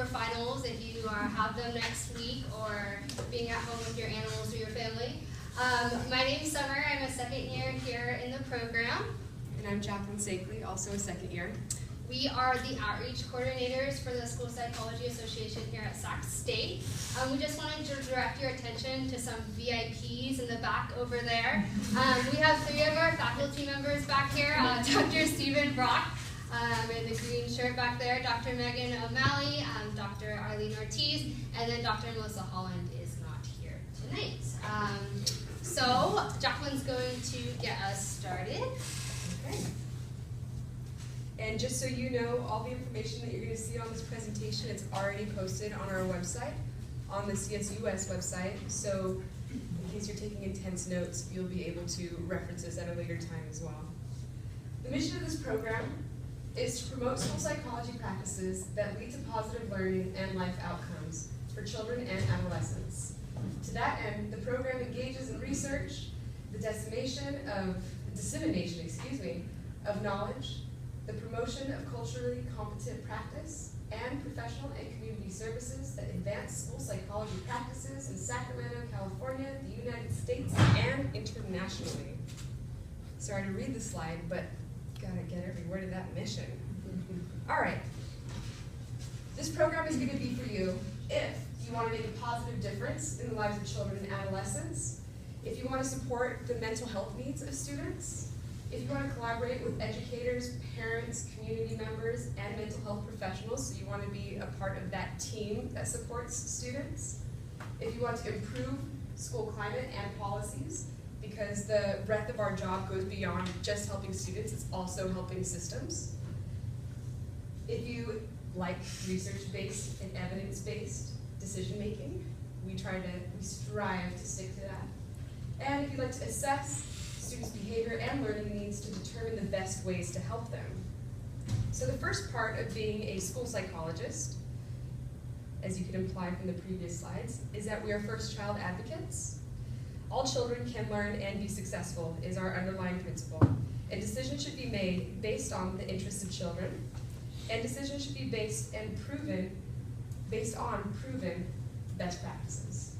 for finals if you have them next week, or being at home with your animals or your family. My name's Summer. I'm a second year here in the program. And I'm Jacqueline Sakeley, also a second year. We are the outreach coordinators for the School Psychology Association here at Sac State. We just wanted to direct your attention to some VIPs in the back over there. We have 3 of our faculty members back here, Dr. Stephen Brock in the green shirt back there, Dr. Megan O'Malley, Dr. Arlene Ortiz, and then Dr. Melissa Holland is not here tonight. So Jacqueline's going to get us started. Okay. And just so you know, all the information that you're going to see on this presentation, it's already posted on our website, on the CSUS website. So in case you're taking intense notes, you'll be able to reference this at a later time as well. The mission of this program is to promote school psychology practices that lead to positive learning and life outcomes for children and adolescents. To that end, the program engages in research, the dissemination of knowledge, the promotion of culturally competent practice, and professional and community services that advance school psychology practices in Sacramento, California, the United States, and internationally. Sorry to read the slide, but gotta get every word of that mission. All right. This program is gonna be for you if you wanna make a positive difference in the lives of children and adolescents, if you wanna support the mental health needs of students, if you want to collaborate with educators, parents, community members, and mental health professionals, so you want to be a part of that team that supports students, if you want to improve school climate and policies, because the breadth of our job goes beyond just helping students, it's also helping systems. If you like research-based and evidence-based decision-making, we strive to stick to that. And if you'd like to assess students' behavior and learning needs to determine the best ways to help them. So the first part of being a school psychologist, as you can imply from the previous slides, is that we are first child advocates. All children can learn and be successful is our underlying principle. And decisions should be made based on the interests of children. And decisions should be based on proven best practices.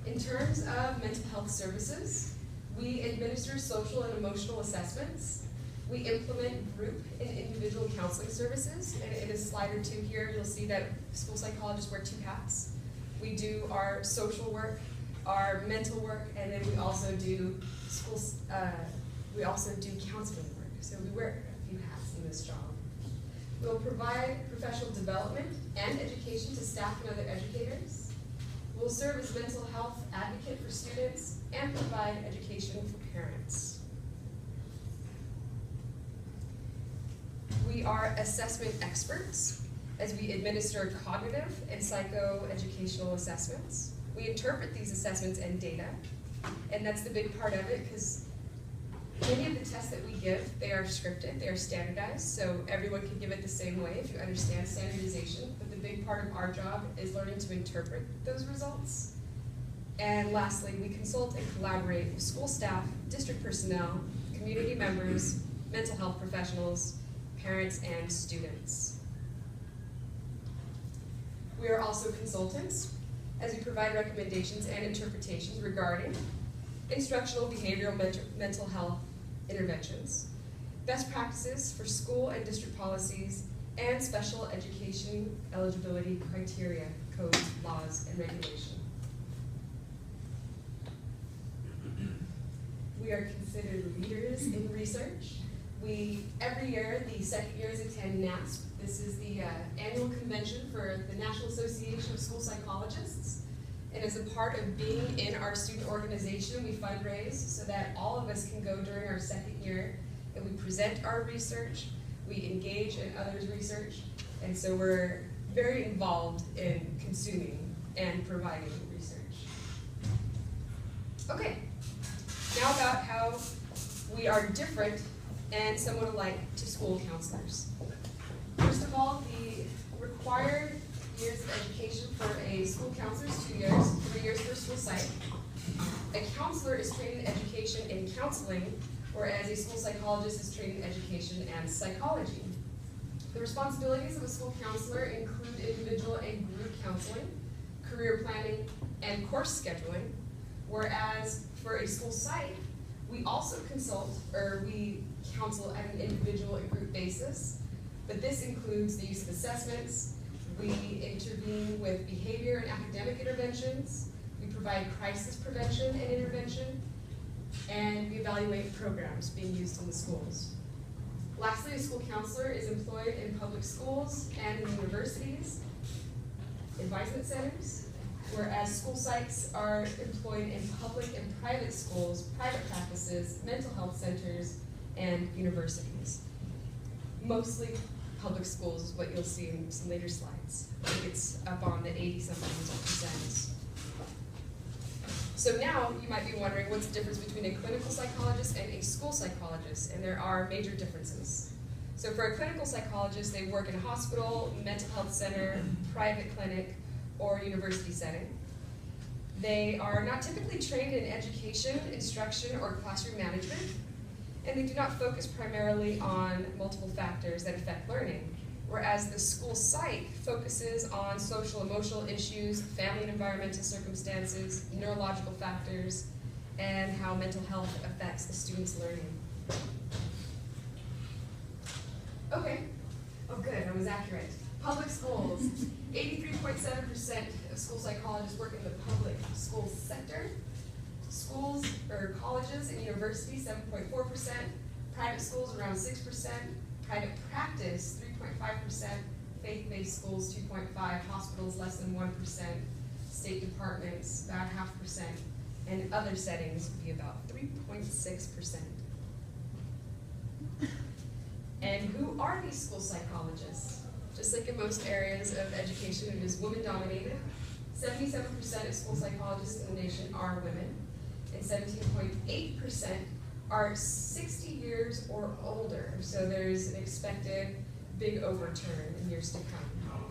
In terms of mental health services, we administer social and emotional assessments. We implement group and individual counseling services. And in a slide or two here, you'll see that school psychologists wear 2 hats. We do our social work, our mental work, and then we also do counseling work. So we wear a few hats in this job. We'll provide professional development and education to staff and other educators. We'll serve as mental health advocate for students and provide education for parents. We are assessment experts as we administer cognitive and psychoeducational assessments. We interpret these assessments and data, and that's the big part of it, because many of the tests that we give, they are scripted, they are standardized, so everyone can give it the same way if you understand standardization. But the big part of our job is learning to interpret those results. And lastly, we consult and collaborate with school staff, district personnel, community members, mental health professionals, parents, and students. We are also consultants, as we provide recommendations and interpretations regarding instructional, behavioral, mental health interventions, best practices for school and district policies, and special education eligibility criteria, codes, laws, and regulation. We are considered leaders in research. Every year, the second years attend NASP. This is the annual convention for the National Association of School Psychologists. And as a part of being in our student organization, we fundraise so that all of us can go during our second year, and we present our research, we engage in others' research, and so we're very involved in consuming and providing research. Okay, now about how we are different and somewhat alike to school counselors. First of all, the required years of education for a school counselor is 2 years, 3 years for a school psych. A counselor is trained in education in counseling, whereas a school psychologist is trained in education and psychology. The responsibilities of a school counselor include individual and group counseling, career planning, and course scheduling, whereas for a school psych, we also we counsel at an individual and group basis, but this includes the use of assessments, we intervene with behavior and academic interventions, we provide crisis prevention and intervention, and we evaluate programs being used in the schools. Lastly, a school counselor is employed in public schools and in universities, advisement centers, whereas school psychs are employed in public and private schools, private practices, mental health centers, and universities. Mostly public schools is what you'll see in some later slides. I think it's up on the 80-something%. So now you might be wondering what's the difference between a clinical psychologist and a school psychologist, and there are major differences. So for a clinical psychologist, they work in a hospital, mental health center, private clinic, or university setting. They are not typically trained in education, instruction, or classroom management, and they do not focus primarily on multiple factors that affect learning, whereas the school psych focuses on social emotional issues, family and environmental circumstances, neurological factors, and how mental health affects a student's learning. Okay, oh good, I was accurate. Public schools, 83.7% of school psychologists work in the public school sector. Schools or colleges and universities, 7.4%. Private schools, around 6%. Private practice, 3.5%. Faith-based schools, 2.5%. Hospitals, less than 1%. State departments, about 0.5%. And other settings would be about 3.6%. And who are these school psychologists? Just like in most areas of education, it is women-dominated. 77% of school psychologists in the nation are women, and 17.8% are 60 years or older. So there's an expected big overturn in years to come.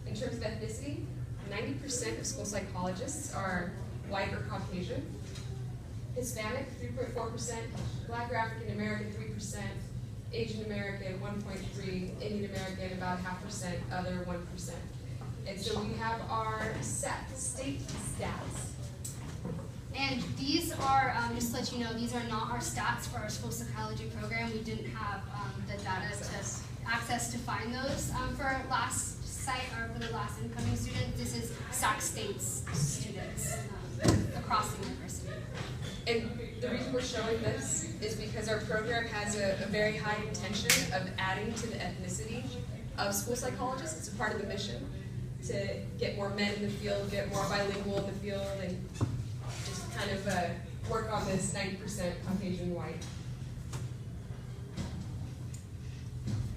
In terms of ethnicity, 90% of school psychologists are white or Caucasian, Hispanic, 3.4%, Black or African American, 3%, Asian American, 1.3%, Indian American, about 0.5%, other 1%. And so we have our state stats. And these are, just to let you know, these are not our stats for our school psychology program. We didn't have the data access to find those for last site or for the last incoming student. This is Sac State's students across the university. And the reason we're showing this is because our program has a very high intention of adding to the ethnicity of school psychologists. It's a part of the mission to get more men in the field, get more bilingual in the field, and just kind of work on this 90% Caucasian white.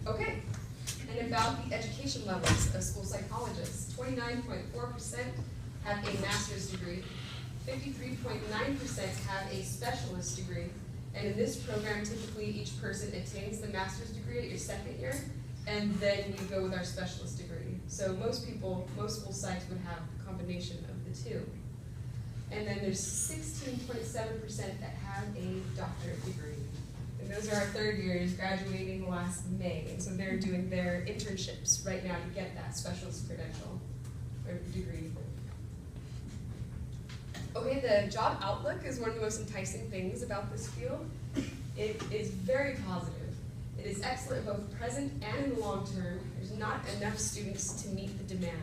Okay, and about the education levels of school psychologists. 29.4% have a master's degree, 53.9% have a specialist degree, and in this program, typically each person attains the master's degree at your second year, and then you go with our specialist degree. So most school psychs would have a combination of the two. And then there's 16.7% that have a doctorate degree. And those are our third years graduating last May, and so they're doing their internships right now to get that specialist credential or degree. Okay, the job outlook is one of the most enticing things about this field. It is very positive. It is excellent both present and in the long term. There's not enough students to meet the demand.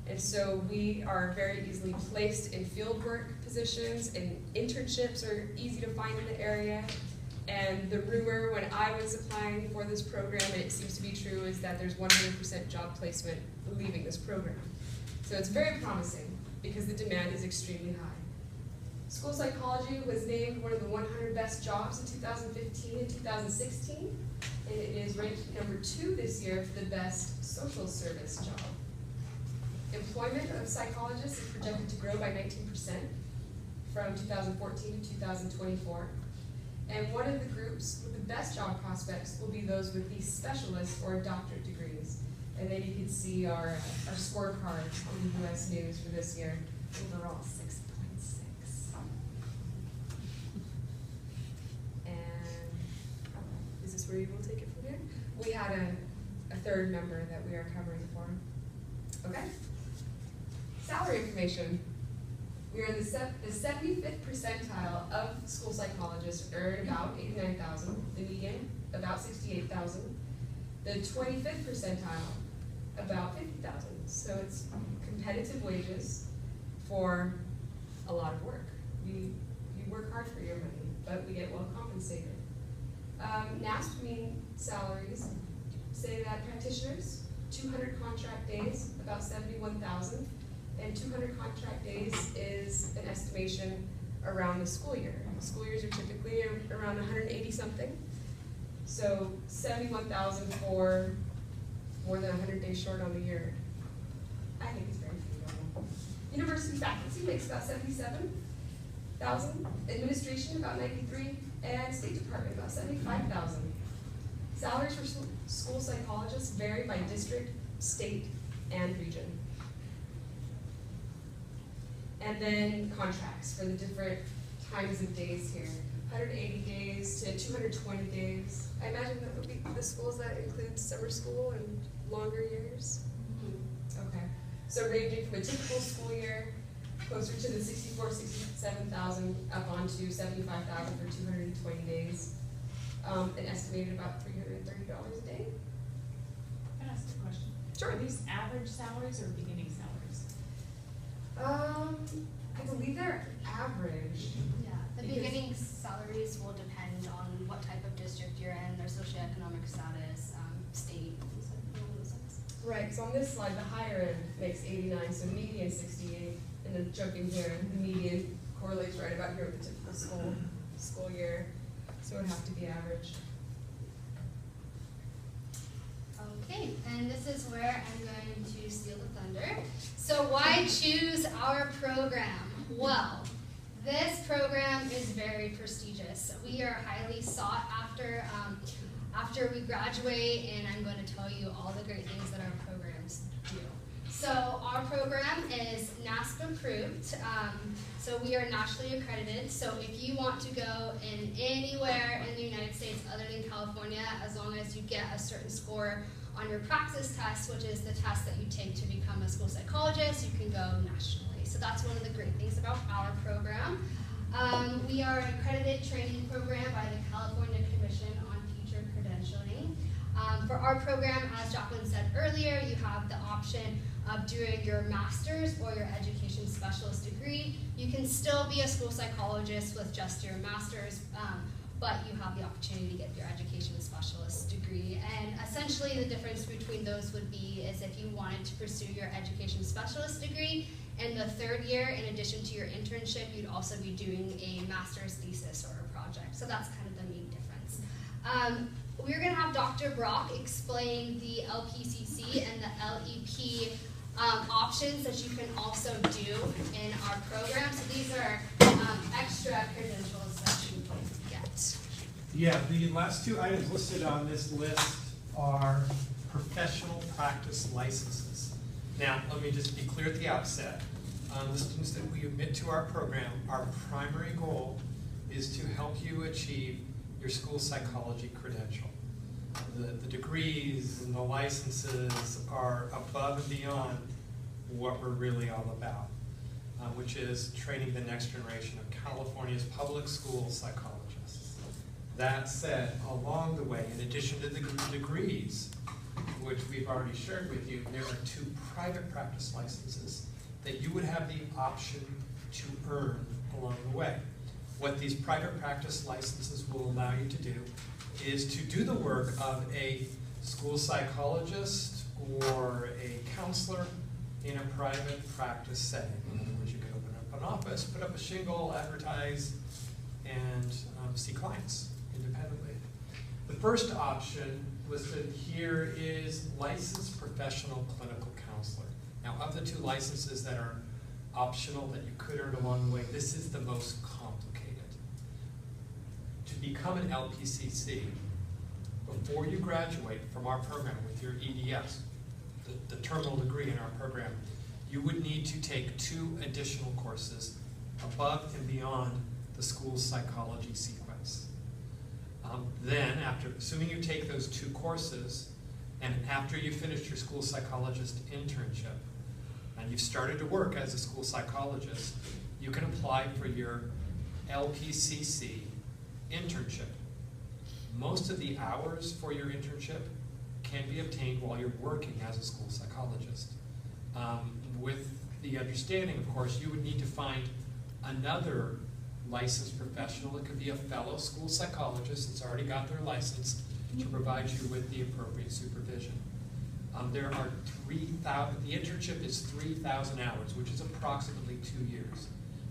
And so we are very easily placed in fieldwork positions, and internships are easy to find in the area. And the rumor when I was applying for this program, and it seems to be true, is that there's 100% job placement leaving this program. So it's very promising because the demand is extremely high. School psychology was named one of the 100 best jobs in 2015 and 2016, and it is ranked #2 this year for the best social service job. Employment of psychologists is projected to grow by 19% from 2014 to 2024. And one of the groups with the best job prospects will be those with the specialist or doctorate degrees. And then you can see our scorecard on the US News for this year. Overall, 6.6. And is this where you will take it from here? We had a third member that we are covering for. Okay. Salary information. We are in the 75th percentile of school psychologists, earn about 89,000, the median about 68,000, the 25th percentile about 50,000. So it's competitive wages for a lot of work. You work hard for your money, but we get well compensated. NASP mean salaries say that practitioners, 200 contract days, about 71,000, and 200 contract days is an estimation around the school year. School years are typically around 180 something. So 71,000 for more than 100 days short on the year, I think it's very feasible. University faculty makes about 77,000, administration about 93, and State Department about 75,000. Salaries for school psychologists vary by district, state, and region. And then contracts for the different times of days here. 180 days to 220 days. I imagine that would be the schools that include summer school and longer years. Okay. So ranging from a typical school year, closer to the 64, 67,000, up onto 75,000 for 220 days. And estimated about $330 a day. Can I ask a question? Sure. Are these average salaries or beginning salaries? I believe they're average. Yeah, the beginning salaries will depend on what type of district you're in, their socioeconomic status, state, things along those lines. Right, so on this slide, the higher end makes 89, so median 68, and then jumping here, the median correlates right about here with the typical school year, so it would have to be average. Okay, and this is where I'm going to steal the thunder. So why choose our program? Well, this program is very prestigious. We are highly sought after after we graduate, and I'm going to tell you all the great things that our programs do. So our program is NASP approved, so we are nationally accredited. So if you want to go in anywhere in the United States other than California, as long as you get a certain score on your praxis test, which is the test that you take to become a school psychologist, you can go nationally. So that's one of the great things about our program. We are an accredited training program by the California Commission on Teacher Credentialing. For our program, as Jacqueline said earlier, you have the option of doing your master's or your education specialist degree. You can still be a school psychologist with just your master's, but you have the opportunity to get your education specialist degree. And essentially the difference between those would be is if you wanted to pursue your education specialist degree, in the third year, in addition to your internship, you'd also be doing a master's thesis or a project. So that's kind of the main difference. We're going to have Dr. Brock explain the LPCC and the LEP options that you can also do in our program. So these are extra credentials that you can get. Yeah, the last two items listed on this list are professional practice licenses. Now, let me just be clear at the outset. The students that we admit to our program, our primary goal is to help you achieve your school psychology credential. The degrees and the licenses are above and beyond what we're really all about, which is training the next generation of California's public school psychologists. That said, along the way, in addition to the degrees, which we've already shared with you, there are 2 private practice licenses that you would have the option to earn along the way. What these private practice licenses will allow you to do is to do the work of a school psychologist or a counselor in a private practice setting. In other words, you can open up an office, put up a shingle, advertise, and see clients independently. The first option listed here is licensed professional clinical counselor. Now, of the 2 licenses that are optional that you could earn along the way, this is the most complicated. To become an LPCC, before you graduate from our program with your EDS, the terminal degree in our program, you would need to take 2 additional courses above and beyond the school psychology sequence. Then, assuming you take those 2 courses, And after you finished your school psychologist internship, and you've started to work as a school psychologist, you can apply for your LPCC internship. Most of the hours for your internship can be obtained while you're working as a school psychologist. With the understanding, of course, you would need to find another licensed professional. It could be a fellow school psychologist that's already got their license to provide you with the appropriate supervision. There are the internship is 3,000 hours, which is approximately 2 years.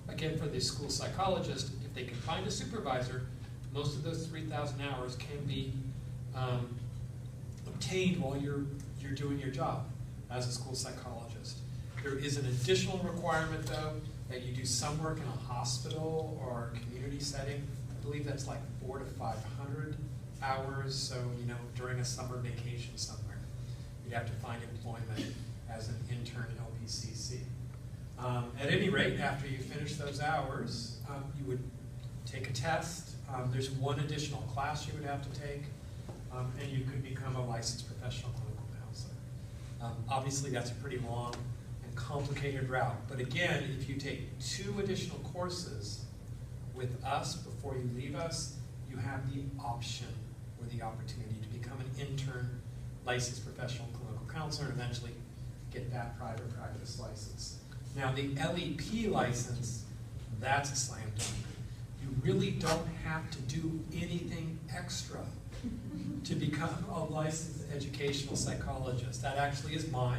Again, for the school psychologist, if they can find a supervisor, most of those 3,000 hours can be obtained while you're doing your job as a school psychologist. There is an additional requirement, though, that you do some work in a hospital or community setting. I believe that's like 400 to 500 hours, so during a summer vacation somewhere, you'd have to find employment as an intern LPCC. At any rate, after you finish those hours, you would take a test. There's one additional class you would have to take, and you could become a licensed professional clinical counselor. Obviously, that's a pretty long and complicated route, but again, if you take 2 additional courses with us before you leave us, you have the option or the opportunity to become an intern licensed professional clinical counselor and eventually get that private practice license. Now, the LEP license, that's a slam dunk. You really don't have to do anything extra to become a licensed educational psychologist. That actually is my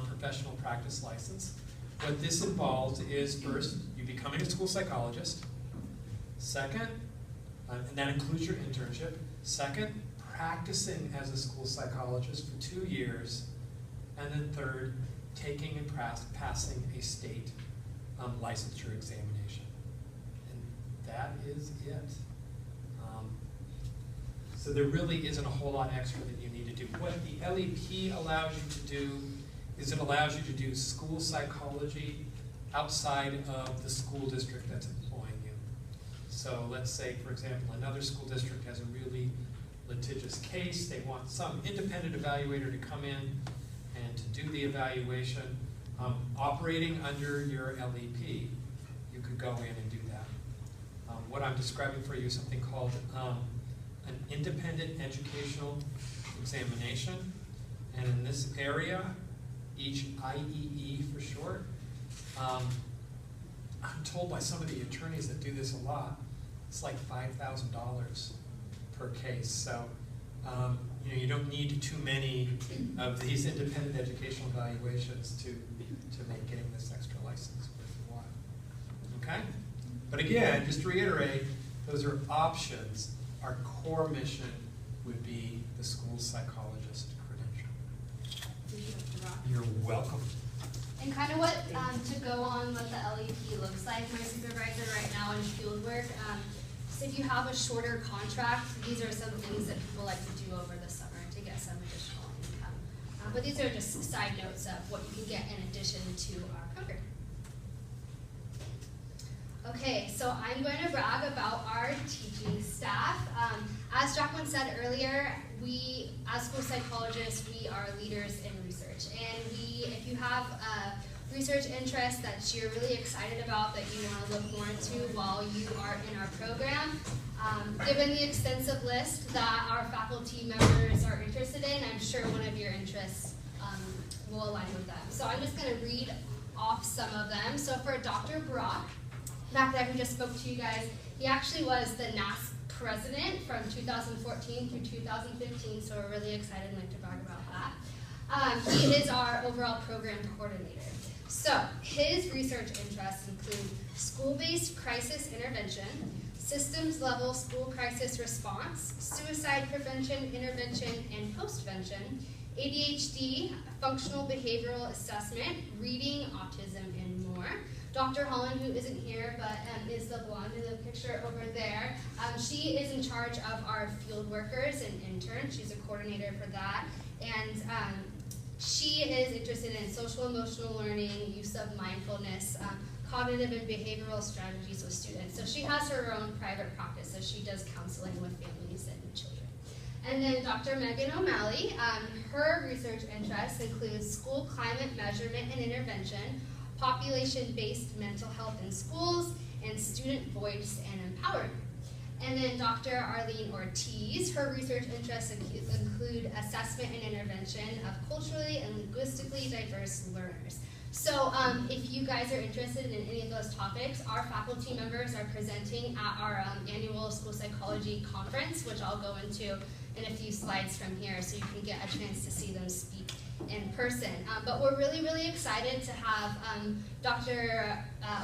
professional practice license. What this involves is, first, you becoming a school psychologist. Second, and that includes your internship. Second, practicing as a school psychologist for 2 years. And then third, taking and passing a state licensure examination. And that is it. So there really isn't a whole lot extra that you need to do. What the LEP allows you to do is it allows you to do school psychology outside of the school district that's employing you. So let's say, for example, another school district has a really litigious case. They want some independent evaluator to come in and to do the evaluation. Operating under your LEP, you could go in and do that. What I'm describing for you is something called an independent educational examination. And in this area, each IEE for short, I'm told by some of the attorneys that do this a lot, it's like $5,000 per case. So you don't need too many of these independent educational evaluations to make getting this extra license worthwhile. Okay? But again, just to reiterate, those are options. Our core mission would be the school psychologist credential. You're welcome. And kind of what, to go on what the LEP looks like, my supervisor right now in field work, so if you have a shorter contract, these are some things that people like to do over the summer to get some additional income. But these are just side notes of what you can get in addition to our program. Okay, so I'm going to brag about our teaching staff. As Jacqueline said earlier, we, as school psychologists, we are leaders in research. And if you have a research interest that you're really excited about, that you want to look more into while you are in our program, given the extensive list that our faculty members are interested in, I'm sure one of your interests will align with them. So I'm just going to read off some of them. So for Dr. Brock, back there who just spoke to you guys, he actually was the NASP president from 2014 through 2015, so we're really excited and like to brag about that. He is our overall program coordinator. So his research interests include school-based crisis intervention, systems-level school crisis response, suicide prevention, intervention, and postvention, ADHD, functional behavioral assessment, reading, autism, and more. Dr. Holland, who isn't here, but is the blonde in the picture over there, she is in charge of our field workers and interns. She's a coordinator for that. And she is interested in social emotional learning, use of mindfulness, cognitive and behavioral strategies with students. So she has her own private practice, so she does counseling with families and children. And then Dr. Megan O'Malley, her research interests include school climate measurement and intervention, population-based mental health in schools, and student voice and empowerment. And then Dr. Arlene Ortiz, her research interests include assessment and intervention of culturally and linguistically diverse learners. So if you guys are interested in any of those topics, our faculty members are presenting at our annual school psychology conference, which I'll go into in a few slides from here so you can get a chance to see them speak in person. But we're really, really excited to have Dr.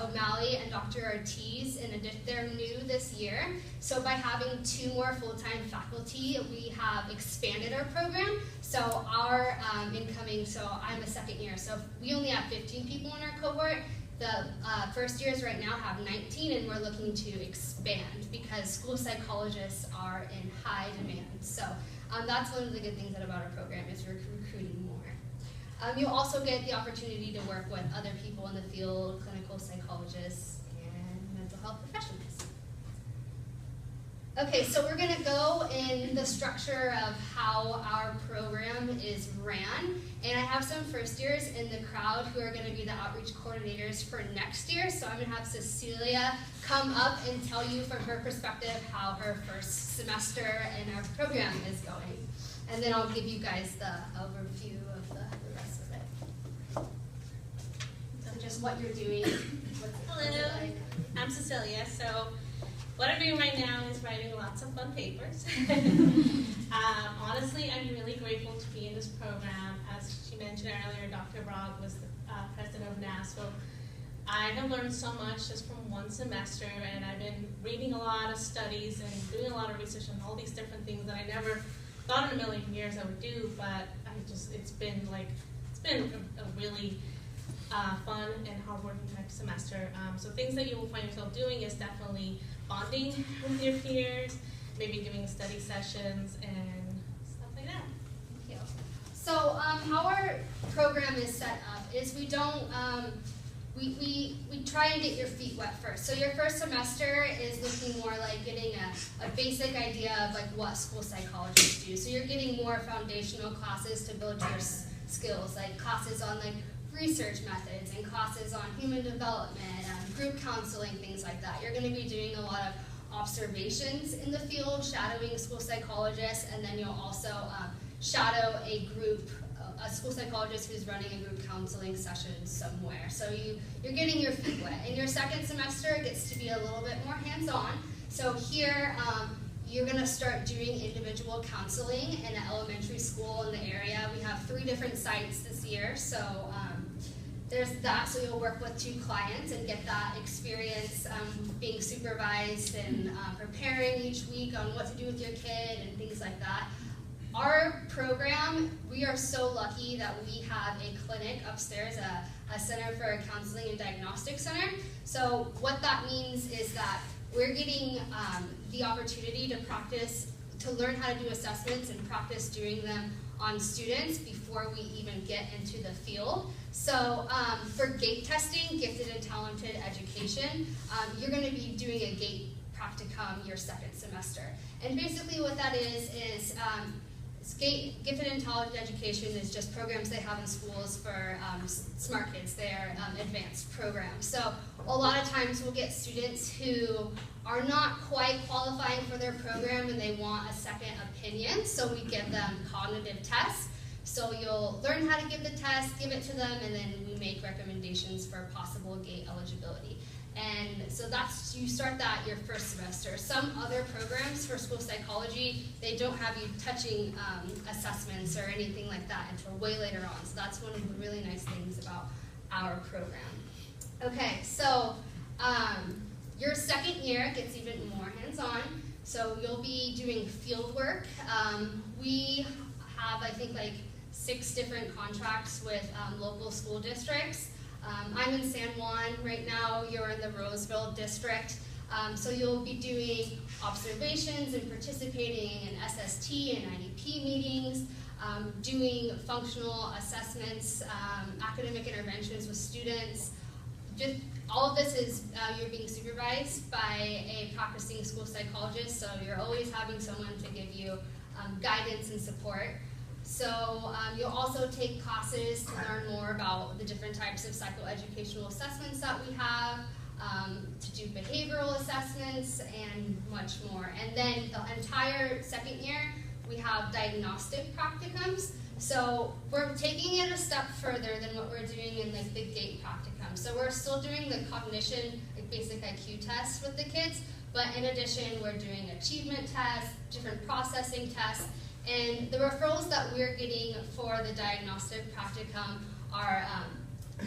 O'Malley and Dr. Ortiz, they're new this year. So by having 2 more full-time faculty, we have expanded our program. So our incoming, so I'm a second year, so we only have 15 people in our cohort. The first years right now have 19, and we're looking to expand because school psychologists are in high demand. So that's one of the good things about our program is we're recruiting more. You'll also get the opportunity to work with other people in the field, clinical psychologists and mental health professionals. Okay, so we're going to go in the structure of how our program is ran. And I have some first years in the crowd who are going to be the outreach coordinators for next year. So I'm going to have Cecilia come up and tell you from her perspective how her first semester in our program is going. And then I'll give you guys the overview of the rest of it. So just what you're doing. Hello, I'm Cecilia. So what I'm doing right now is writing lots of fun papers. Honestly, I'm really grateful to be in this program. As she mentioned earlier, Dr. Brog was the president of NASFO. I have learned so much just from one semester, and I've been reading a lot of studies and doing a lot of research on all these different things that I never thought in a million years I would do, but it's been a really fun and hardworking type semester. So things that you will find yourself doing is definitely bonding with your peers, maybe doing study sessions and stuff like that. Thank you. So how our program is set up is we don't, we try and get your feet wet first. So your first semester is looking more like getting a basic idea of like what school psychologists do. So you're getting more foundational classes to build your skills, like classes on like research methods and classes on human development, group counseling, things like that. You're going to be doing a lot of observations in the field, shadowing school psychologists, and then you'll also shadow a school psychologist who's running a group counseling session somewhere. So you're getting your feet wet. In your second semester, it gets to be a little bit more hands-on. So here, you're going to start doing individual counseling in an elementary school in the area. We have 3 different sites this year, so there's that. So you'll work with 2 clients and get that experience being supervised and preparing each week on what to do with your kid and things like that. Our program, we are so lucky that we have a clinic upstairs, a Center for Counseling and Diagnostic Center. So what that means is that we're getting the opportunity to practice, to learn how to do assessments and practice doing them on students before we even get into the field. So for GATE testing, gifted and talented education, you're going to be doing a GATE practicum your second semester. And basically what that is gifted and talented education is just programs they have in schools for smart kids. They're advanced programs. So a lot of times we'll get students who are not quite qualifying for their program and they want a second opinion, so we give them cognitive tests. So you'll learn how to give the test, give it to them, and then we make recommendations for possible GATE eligibility. And so you start that your first semester. Some other programs for school psychology, they don't have you touching assessments or anything like that until way later on. So that's one of the really nice things about our program. Okay, so your second year gets even more hands-on. So you'll be doing field work. We have, I think, like 6 different contracts with local school districts. I'm in San Juan right now, you're in the Roseville district. So you'll be doing observations and participating in SST and IDP meetings, doing functional assessments, academic interventions with students. Just all of this is, you're being supervised by a practicing school psychologist, so you're always having someone to give you guidance and support. So you'll also take classes to learn more about the different types of psychoeducational assessments that we have, to do behavioral assessments, and much more. And then the entire second year, we have diagnostic practicums. So we're taking it a step further than what we're doing in like the GATE practicum. So we're still doing the cognition, like basic IQ tests with the kids, but in addition, we're doing achievement tests, different processing tests, and the referrals that we're getting for the diagnostic practicum are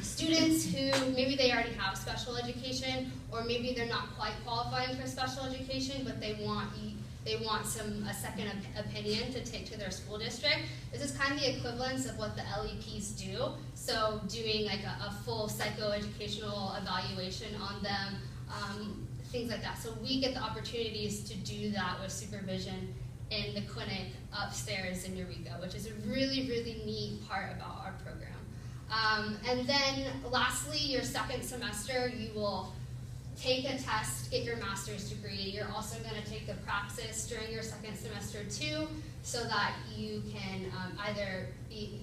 students who maybe they already have special education, or maybe they're not quite qualifying for special education, but they want a second opinion to take to their school district. This is kind of the equivalence of what the LEPs do. So doing like a full psychoeducational evaluation on them, things like that. So we get the opportunities to do that with supervision in the clinic upstairs in Eureka, which is a really, really neat part about our program. And then lastly, your second semester, you will take a test to get your master's degree. You're also going to take the praxis during your second semester too, so that you can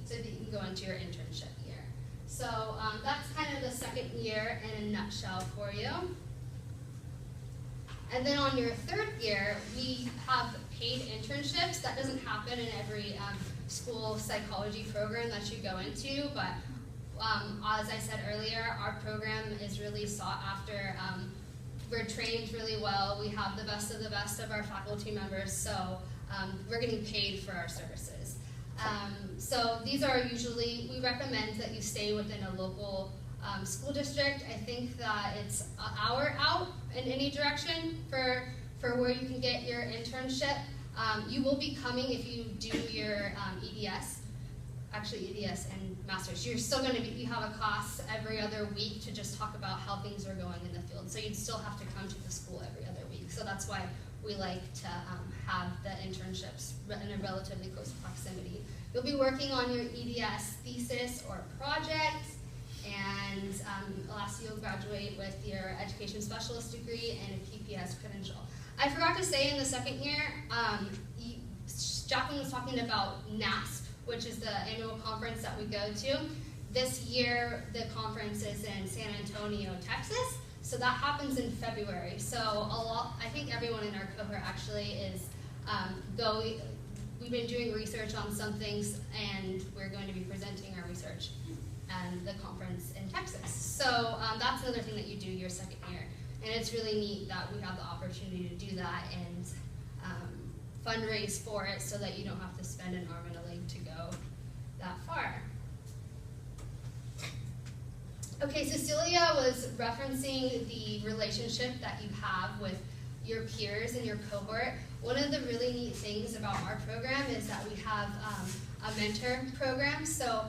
so that you can go into your internship year. So that's kind of the second year in a nutshell for you. And then on your third year, we have paid internships. That doesn't happen in every school psychology program that you go into, but as I said earlier, our program is really sought after. We're trained really well. We have the best of our faculty members, so we're getting paid for our services. So these are usually, we recommend that you stay within a local school district. I think that it's an hour out in any direction for where you can get your internship. You will be coming if you do your EDS. Actually, EDS and master's, you're still going to you have a class every other week to just talk about how things are going in the field. So you'd still have to come to the school every other week. So that's why we like to have the internships in a relatively close proximity. You'll be working on your EDS thesis or project, and lastly, you'll graduate with your education specialist degree and a Pbs Credential. I forgot to say in the second year, Jacqueline was talking about NASP, which is the annual conference that we go to. This year, the conference is in San Antonio, Texas, so that happens in February. So I think everyone in our cohort actually is going. We've been doing research on some things, and we're going to be presenting our research at the conference in Texas. So that's another thing that you do your second year, and it's really neat that we have the opportunity to do that and fundraise for it so that you don't have to spend an arm and a leg to go that far. Okay, Cecilia was referencing the relationship that you have with your peers in your cohort. One of the really neat things about our program is that we have a mentor program. So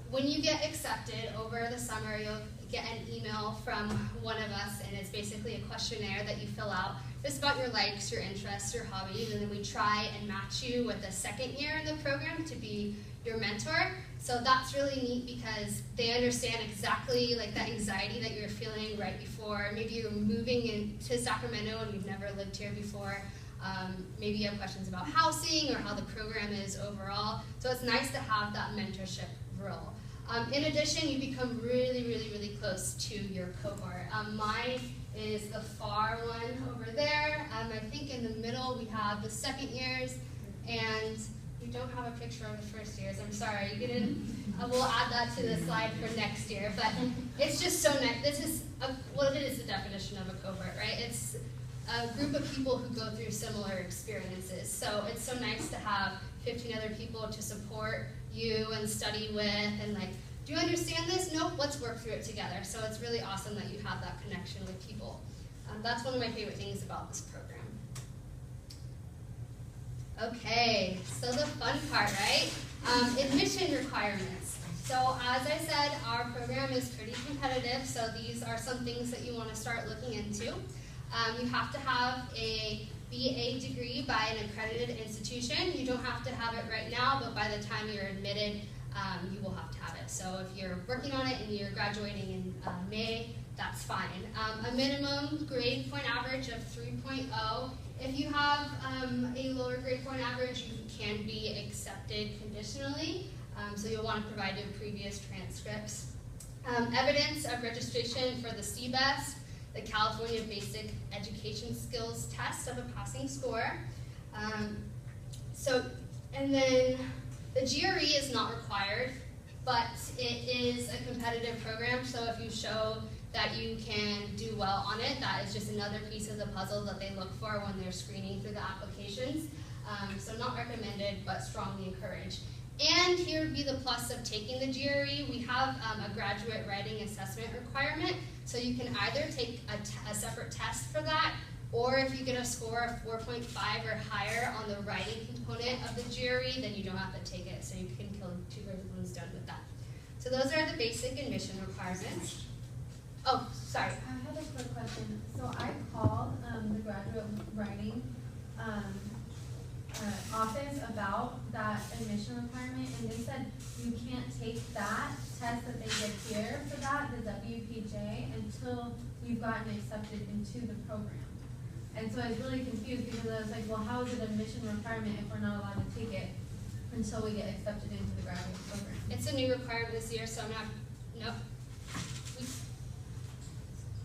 when you get accepted over the summer, you'll get an email from one of us, and it's basically a questionnaire that you fill out just about your likes, your interests, your hobbies, and then we try and match you with the second year in the program to be your mentor. So that's really neat because they understand exactly like that anxiety that you're feeling right before. Maybe you're moving into Sacramento and you've never lived here before. Maybe you have questions about housing or how the program is overall. So it's nice to have that mentorship role. In addition, you become really, really, really close to your cohort. Mine is the far one over there. I think in the middle we have the second years, and we don't have a picture of the first years. I'm sorry, you didn't. We'll add that to the slide for next year. But it's just so nice. This is what it is the definition of a cohort, right? It's a group of people who go through similar experiences. So it's so nice to have 15 other people to support you and study with, and like, do you understand this? Nope, let's work through it together. So it's really awesome that you have that connection with people. That's one of my favorite things about this program. Okay, so the fun part, right? Admission requirements. So as I said, our program is pretty competitive, so these are some things that you want to start looking into. You have to have a BA degree by an accredited institution. You don't have to have it right now, but by the time you're admitted, you will have to have it. So if you're working on it and you're graduating in May, that's fine. A minimum grade point average of 3.0 if you have a lower grade point average, you can be accepted conditionally. So you'll want to provide your previous transcripts. Evidence of registration for the CBEST, the California Basic Education Skills Test of a passing score. And then the GRE is not required, but it is a competitive program, so if you show that you can do well on it, that is just another piece of the puzzle that they look for when they're screening through the applications. So not recommended, but strongly encouraged. And here would be the plus of taking the GRE. We have a graduate writing assessment requirement, so you can either take a separate test for that, or if you get a score of 4.5 or higher on the writing component of the GRE, then you don't have to take it, so you can kill two birds with one stone with that. So those are the basic admission requirements. Oh, sorry. I have a quick question. So I called the graduate writing office about that admission requirement, and they said you can't take that test that they give here for that, the WPJ, until you've gotten accepted into the program. And so I was really confused because I was like, well, how is it an admission requirement if we're not allowed to take it until we get accepted into the graduate program? It's a new requirement this year, so I'm not, no.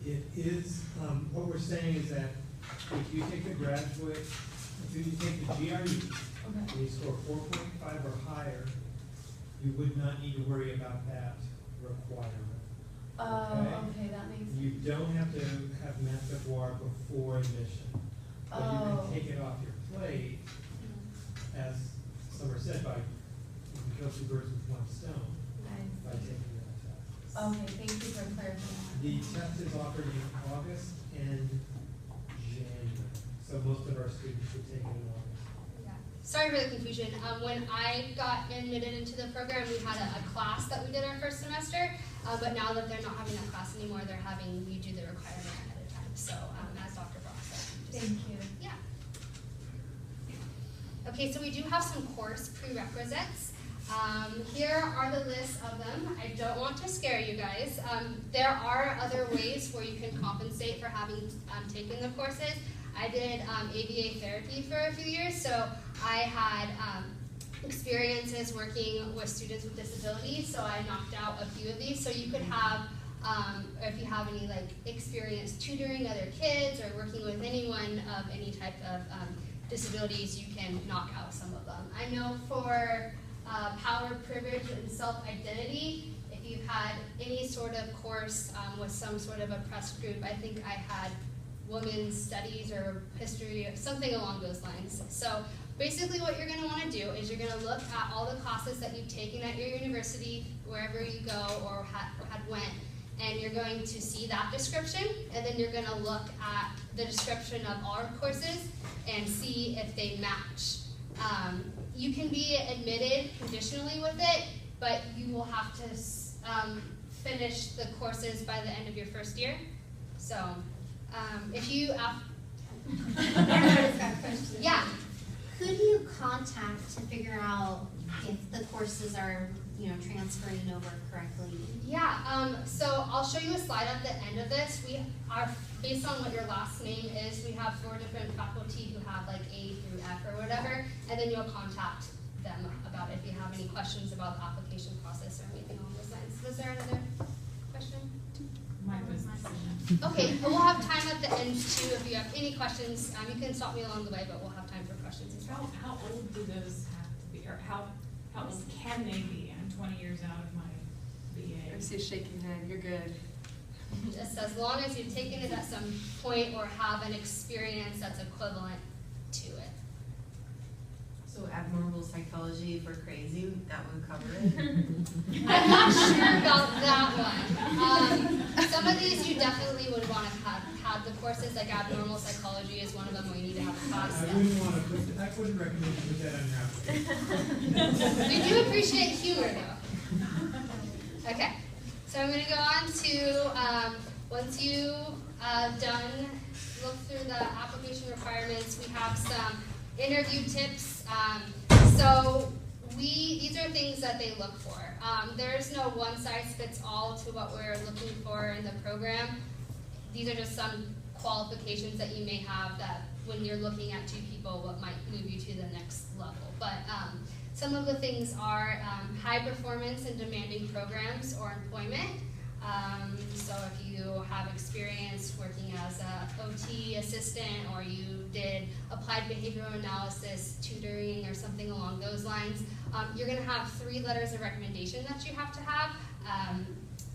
It is, what we're saying is that if you take the graduate, if you take the GRE, and you score 4.5 or higher, you would not need to worry about that requirement. Oh, okay, that makes sense. You don't have to have math devoir before admission. But you can take it off your plate, as Summer said, by, you can kill two birds with one stone by taking that test. Okay, thank you for clarifying. The test is offered in August and January, so most of our students should take it in August. Yeah. Sorry for the confusion. When I got admitted into the program, we had a class that we did our first semester, but now that they're not having that class anymore, they're having you do the requirement ahead of time. So as Dr. Brock said. Thank you. Yeah. Okay, so we do have some course prerequisites. Here are the list of them. I don't want to scare you guys. There are other ways where you can compensate for having taken the courses. I did ABA therapy for a few years, so I had experiences working with students with disabilities, so I knocked out a few of these. So you could have, if you have any experience tutoring other kids or working with anyone of any type of disabilities, you can knock out some of them. I know for power, privilege, and self-identity, if you've had any sort of course with some sort of oppressed group, I think I had women's studies or history, or something along those lines. So basically what you're going to want to do is you're going to look at all the classes that you've taken at your university, wherever you go or had went, and you're going to see that description, and then you're going to look at the description of our courses and see if they match. You can be admitted conditionally with it, but you will have to finish the courses by the end of your first year. So if you... Yeah. Who do you contact to figure out if the courses are, transferring over correctly? Yeah, so I'll show you a slide at the end of this. We are, based on what your last name is, we have 4 different faculty who have A through F or whatever, and then you'll contact them about it if you have any questions about the application process or anything along those lines. Was there another question? Mine was the same. Okay, well, we'll have time at the end too if you have any questions. You can stop me along the way, but we'll have time for questions as well. How old do those have to be, or how old can they be? I'm 20 years out of my BA. I see a shaking head, you're good. Just as long as you've taken it at some point or have an experience that's equivalent to it. So abnormal psychology for crazy, that would cover it? I'm not sure about that one. Some of these you definitely would want to have had the courses, like abnormal psychology is one of them where you need to have a class. I wouldn't recommend you put that on your application. We do appreciate humor though. Okay, so I'm going to go on to, once you look through the application requirements, we have some interview tips. These are things that they look for. There's no one size fits all to what we're looking for in the program. These are just some qualifications that you may have that when you're looking at two people, what might move you to the next level. But some of the things are high performance and demanding programs or employment. So if you have experience working as a OT assistant, or you did applied behavioral analysis, tutoring, or something along those lines, you're going to have 3 letters of recommendation that you have to have.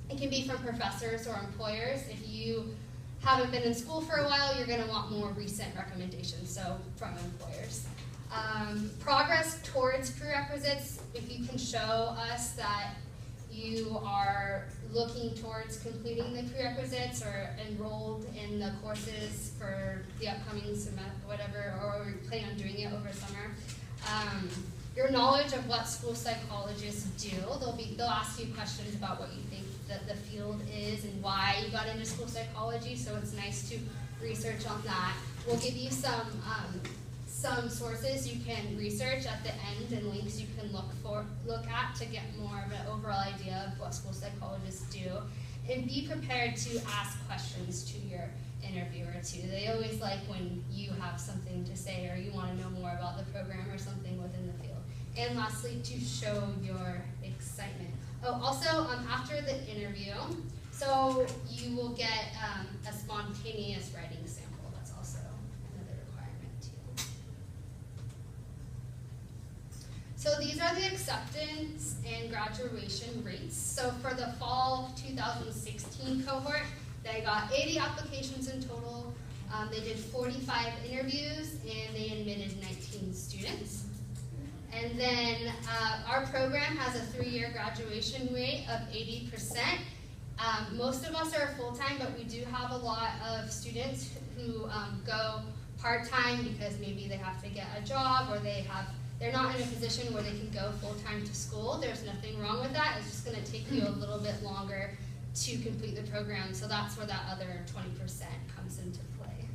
It can be from professors or employers. If you haven't been in school for a while, you're going to want more recent recommendations, so from employers. Progress towards prerequisites, if you can show us that you are looking towards completing the prerequisites or enrolled in the courses for the upcoming semester, whatever, or you plan on doing it over summer. Your knowledge of what school psychologists do, they'll ask you questions about what you think that the field is and why you got into school psychology, so it's nice to research on that. We'll give you some sources you can research at the end and links you can look at to get more of an overall idea of what school psychologists do. And be prepared to ask questions to your interviewer too. They always like when you have something to say or you want to know more about the program or something within the field. And lastly, to show your excitement. Oh, also after the interview, so you will get a spontaneous writing sample. That's also another requirement too. So these are the acceptance and graduation rates. So for the fall 2016 cohort, they got 80 applications in total. They did 45 interviews and they admitted 19 students. And then our program has a 3-year graduation rate of 80%. Most of us are full-time, but we do have a lot of students who go part-time because maybe they have to get a job or they're not in a position where they can go full-time to school. There's nothing wrong with that. It's just going to take you a little bit longer to complete the program, so that's where that other 20% comes into play.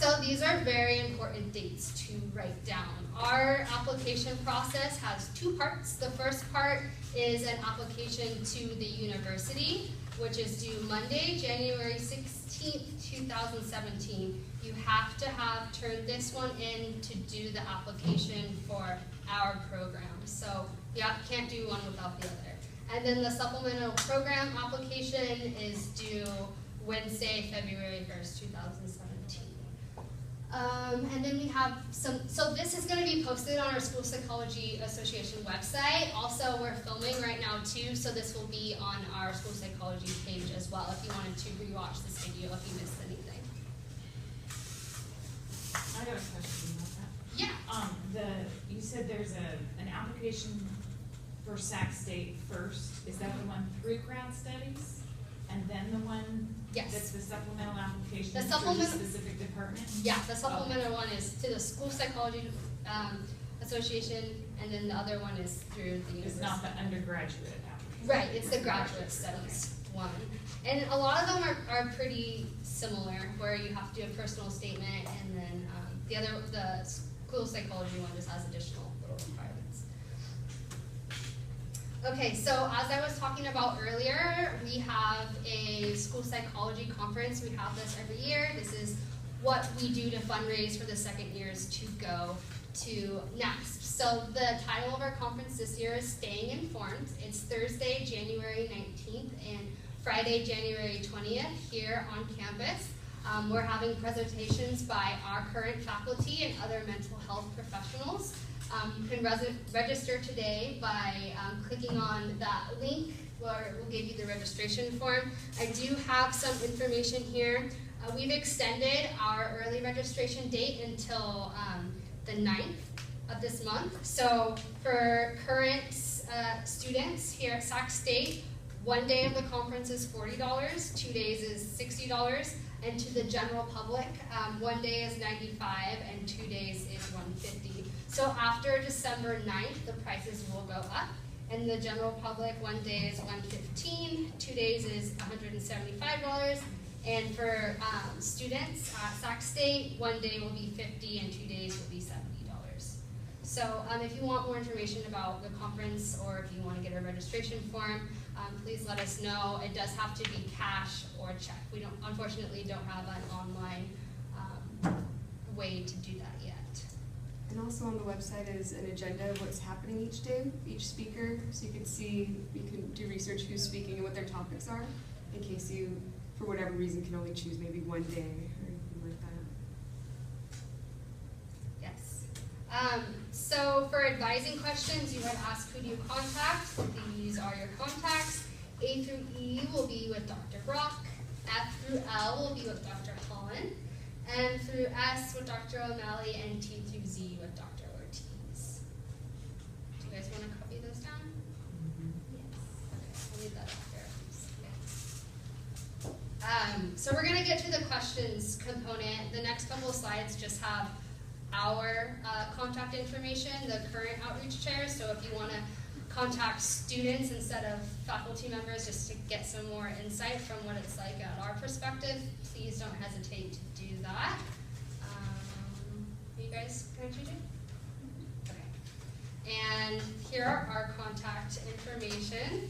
So these are very important dates to write down. Our application process has 2 parts. The first part is an application to the university, which is due Monday, January 16th, 2017. You have to have turned this one in to do the application for our program. So you can't do one without the other. And then the supplemental program application is due Wednesday, February 1st, 2017. And then we have so this is going to be posted on our School Psychology Association website. Also, we're filming right now too, so this will be on our School Psychology page as well if you wanted to rewatch this video if you missed anything. I got a question about that. Yeah. You said there's an application for Sac State first. Is that the one through grad studies? And then the one that's the supplemental application for the specific department? Yeah, the supplemental one is to the School Psychology Association, and then the other one is through the university. It's not the undergraduate application. Right, it's the graduate studies one. And a lot of them are pretty similar, where you have to do a personal statement, and then the School Psychology one just has additional little requirements. Okay, so as I was talking about earlier, we have a school psychology conference. We have this every year. This is what we do to fundraise for the second years to go to next. So the title of our conference this year is Staying Informed. It's Thursday, January 19th and Friday, January 20th here on campus. We're having presentations by our current faculty and other mental health professionals. You can register today by clicking on that link where we'll give you the registration form. I do have some information here. We've extended our early registration date until the 9th of this month. So for current students here at Sac State, 1 day of the conference is $40, 2 days is $60, and to the general public, 1 day is $95 and 2 days is $150. So after December 9th, the prices will go up. And the general public, 1 day is $115, 2 days is $175. And for students at Sac State, 1 day will be $50 and 2 days will be $70. So if you want more information about the conference or if you want to get a registration form, please let us know. It does have to be cash or check. We unfortunately don't have an online way to do that yet. And also on the website is an agenda of what's happening each day, each speaker, so you can see, you can do research who's speaking and what their topics are, in case you, for whatever reason, can only choose maybe one day or anything like that. Yes. So for advising questions, you would ask who do you contact. These are your contacts. A through E will be with Dr. Brock. F through L will be with Dr. Holland. M through S with Dr. O'Malley, and T through Z with Dr. Ortiz. Do you guys want to copy those down? Yes. Okay, I'll leave that up there. So we're going to get to the questions component. The next couple of slides just have our contact information, the current outreach chair. So if you want to contact students instead of faculty members just to get some more insight from what it's like at our perspective, please don't hesitate to do that. Are you guys connected? Okay. And here are our contact information.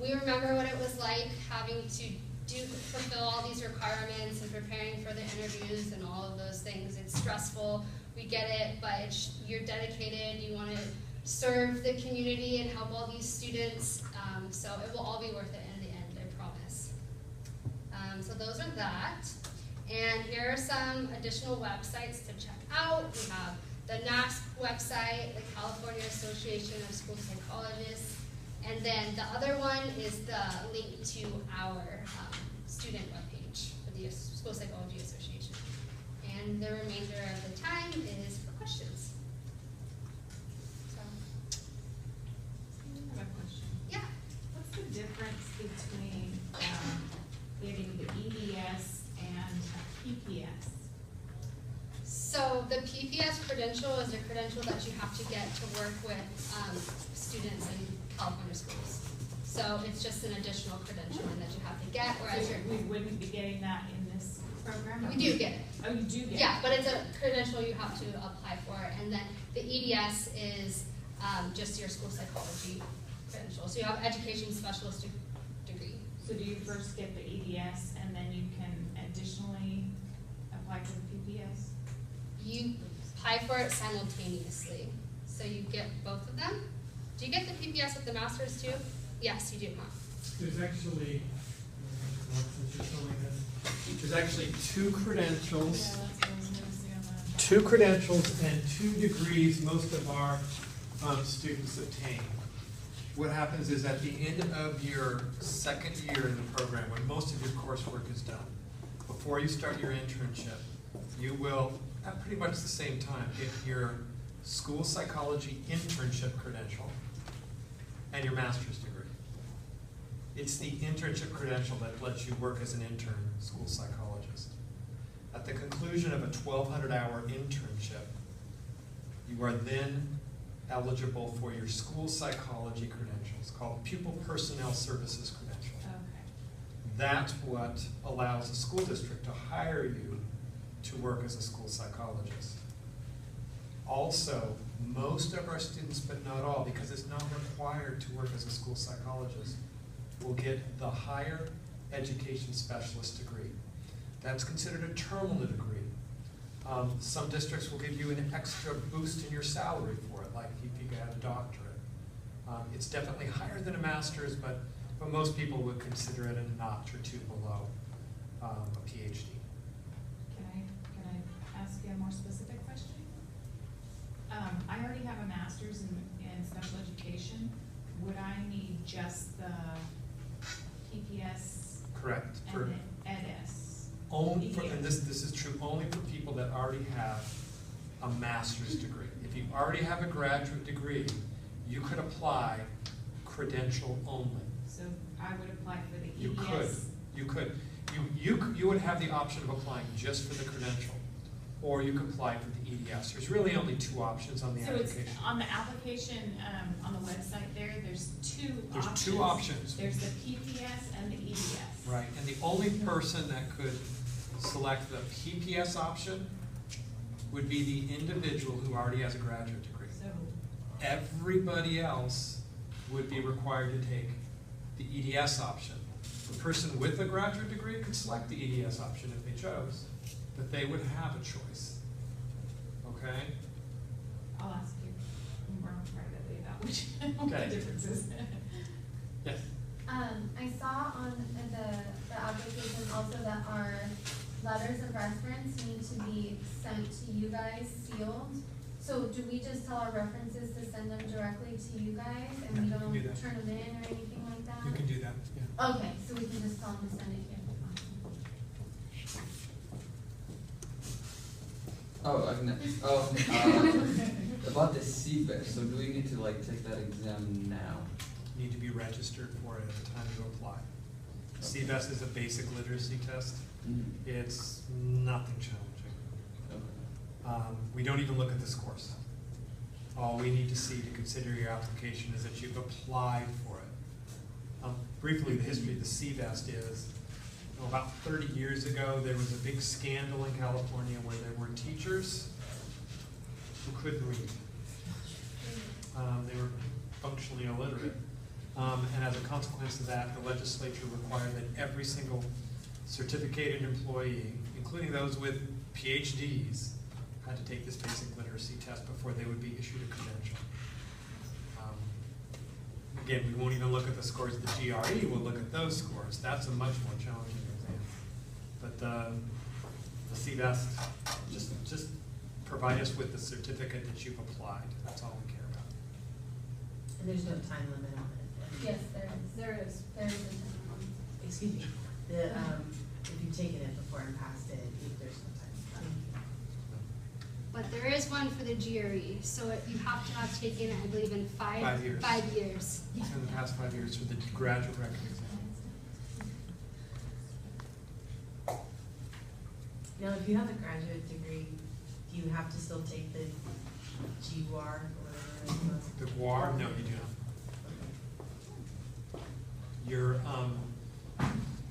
We remember what it was like having to fulfill all these requirements and preparing for the interviews and all of those things. It's stressful, we get it, but you're dedicated, you want to serve the community and help all these students, so it will all be worth it in the end, I promise. So those are that. And here are some additional websites to check out. We have the NASP website, the California Association of School Psychologists, and then the other one is the link to our student webpage for the School Psychology Association. And the remainder of the time is for questions. What's the difference between getting the EDS and a PPS? So the PBS Credential is a credential that you have to get to work with students in California schools. So it's just an additional credentialing that you have to get, whereas we wouldn't be getting that in this program? We do get it. Oh, you do get it? Yeah, but it's a credential you have to apply for, and then the EDS is just your school psychology credential. So you have education specialist degree. So do you first get the EDS and then you can additionally apply for the PPS? You apply for it simultaneously. So you get both of them. Do you get the PPS with the master's too? Yes, you do. There's actually, There's actually two credentials. Yeah, that's what I was gonna say on that. Two credentials and 2 degrees most of our students obtain. What happens is at the end of your second year in the program, when most of your coursework is done, before you start your internship, you will, at pretty much the same time, get your school psychology internship credential and your master's degree. It's the internship credential that lets you work as an intern school psychologist. At the conclusion of a 1,200-hour internship, you are then eligible for your school psychology credentials, called Pupil Personnel Services Credential. Okay. That's what allows a school district to hire you to work as a school psychologist. Also, most of our students, but not all, because it's not required to work as a school psychologist, will get the higher education specialist degree. That's considered a terminal degree. Some districts will give you an extra boost in your salary for it, like if you had a doctorate. It's definitely higher than a master's, but most people would consider it a notch or 2 below a PhD. Can I ask you a more specific question? I already have a master's in special education. Would I need just the PPS? Correct. And the EDS? Only for, and this is true only for people that already have a master's degree. If you already have a graduate degree, you could apply credential only. So I would apply for the EDS? You could. You would have the option of applying just for the credential, or you could apply for the EDS. There's really only 2 options on the application. So it's on the application, on the website there's 2 options. There's 2 options. There's the PPS and the EDS. Right, and the only person that could select the PPS option would be the individual who already has a graduate degree. So Everybody else would be required to take the EDS option. The person with a graduate degree could select the EDS option if they chose, but they would have a choice. Okay? I'll ask you more privately about which Okay. the difference is. Yes. I saw on the application also that our letters of reference need to be sent to you guys sealed. So do we just tell our references to send them directly to you guys and we Yeah, you can do don't that. turn them in or anything like that? You can do that, yeah. Okay, so we can just tell them to send it here. About the CBES, so do we need to like take that exam now? You need to be registered for it at the time you apply. CBES is a basic literacy test. Mm-hmm. It's nothing challenging. Okay. We don't even look at the scores. All we need to see to consider your application is that you've applied for it. Briefly, the history of the CBEST is, about 30 years ago, there was a big scandal in California where there were teachers who couldn't read. They were functionally illiterate. And as a consequence of that, the legislature required that every single certificated employee, including those with PhDs, had to take this basic literacy test before they would be issued a credential. Again, we won't even look at the scores of the GRE, we'll look at those scores. That's a much more challenging exam. But the CBEST, just provide us with the certificate that you've applied. That's all we care about. And there's no time limit on it? Yes, there is. There is a time limit. Excuse me, if you've taken it before and passed it, there's no time limit. But there is one for the GRE, so you have to have taken it, I believe, in 5 years. 5 years. In the past 5 years for the graduate record exam. Now, if you have a graduate degree, do you have to still take the GWAR or whatever? The GWAR? No, you do not. Your